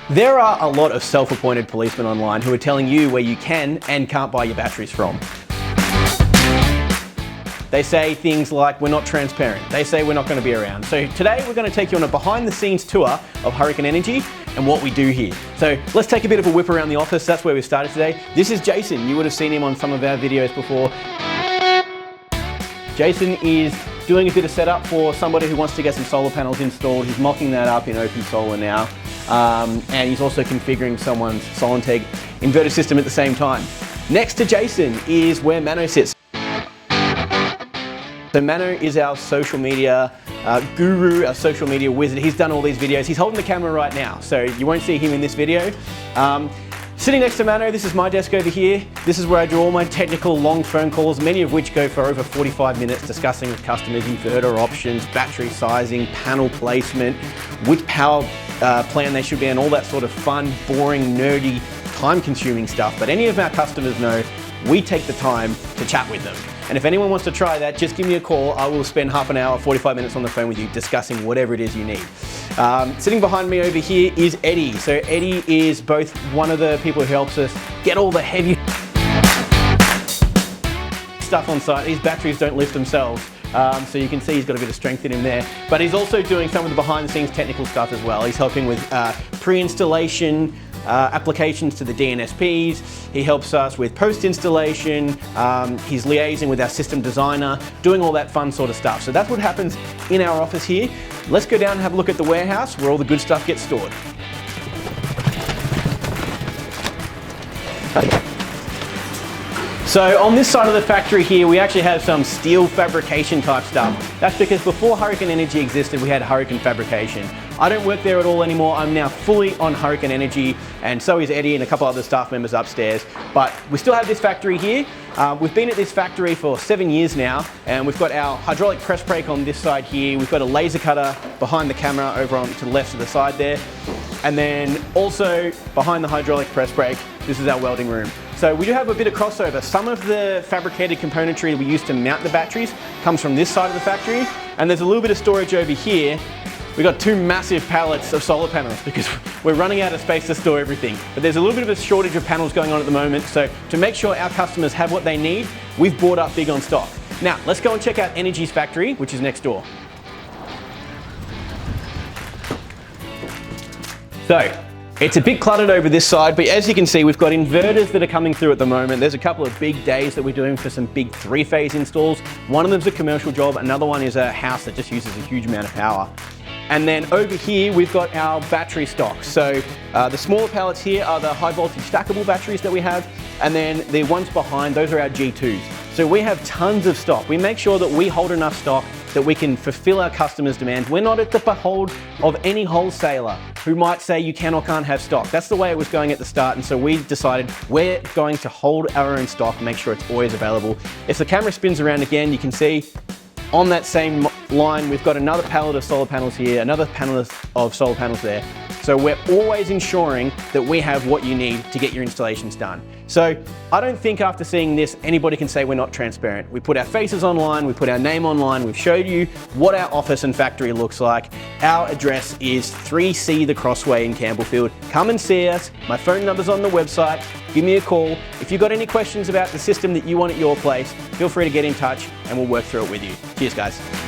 There are a lot of self-appointed policemen online who are telling you where you can and can't buy your batteries from. They say things like, we're not transparent. They say we're not going to be around. So today we're going to take you on a behind the scenes tour of Huracan Energy and what we do here. So let's take a bit of a whip around the office. That's where we started today. This is Jason. You would have seen him on some of our videos before. Jason is doing a bit of setup for somebody who wants to get some solar panels installed. He's mocking that up in Open Solar now. And he's also configuring someone's Solenteg inverter system at the same time. Next to Jason is where Mano sits. So Mano is our social media guru, our social media wizard. He's done all these videos. He's holding the camera right now, so you won't see him in this video. Sitting next to Mano, this is my desk over here. This is where I do all my technical long phone calls, many of which go for over 45 minutes, discussing with customers inverter options, battery sizing, panel placement, which power plan they should be, and all that sort of fun, boring, nerdy, time-consuming stuff. But any of our customers know we take the time to chat with them. And if anyone wants to try that, just give me a call. I will spend half an hour, 45 minutes on the phone with you discussing whatever it is you need. Sitting behind me over here is Eddie. So Eddie is both one of the people who helps us get all the heavy stuff on site. These batteries don't lift themselves. So you can see he's got a bit of strength in him there. But he's also doing some of the behind the scenes technical stuff as well. He's helping with pre-installation, applications to the DNSPs. He helps us with post-installation. He's liaising with our system designer, doing all that fun sort of stuff. So that's what happens in our office here. Let's go down and have a look at the warehouse where all the good stuff gets stored. So on this side of the factory here, we actually have some steel fabrication type stuff. That's because before Huracan Energy existed, we had Huracan Fabrication. I don't work there at all anymore. I'm now fully on Huracan Energy, and so is Eddie and a couple other staff members upstairs. But we still have this factory here. We've been at this factory for 7 years now, and we've got our hydraulic press brake on this side here. We've got a laser cutter behind the camera over on to the left of the side there. And then also behind the hydraulic press brake, this is our welding room. So we do have a bit of crossover. Some of the fabricated componentry we use to mount the batteries comes from this side of the factory, and there's a little bit of storage over here. We've got 2 massive pallets of solar panels because we're running out of space to store everything. But there's a little bit of a shortage of panels going on at the moment, so to make sure our customers have what they need, we've bought up big on stock. Now, let's go and check out Energy's factory, which is next door. So, it's a bit cluttered over this side, but as you can see, we've got inverters that are coming through at the moment. There's a couple of big days that we're doing for some big 3-phase installs. One of them's a commercial job, another one is a house that just uses a huge amount of power. And then over here, we've got our battery stock. So the smaller pallets here are the high voltage stackable batteries that we have. And then the ones behind, those are our G2s. So we have tons of stock. We make sure that we hold enough stock that we can fulfill our customers' demands. We're not at the behold of any wholesaler who might say you can or can't have stock. That's the way it was going at the start, and so we decided we're going to hold our own stock, make sure it's always available. If the camera spins around again, you can see on that same line, we've got another pallet of solar panels here, another panel of solar panels there. So we're always ensuring that we have what you need to get your installations done. So I don't think after seeing this, anybody can say we're not transparent. We put our faces online, we put our name online, we've showed you what our office and factory looks like. Our address is 3C The Crossway in Campbellfield. Come and see us. My phone number's on the website. Give me a call. If you've got any questions about the system that you want at your place, feel free to get in touch and we'll work through it with you. Cheers, guys.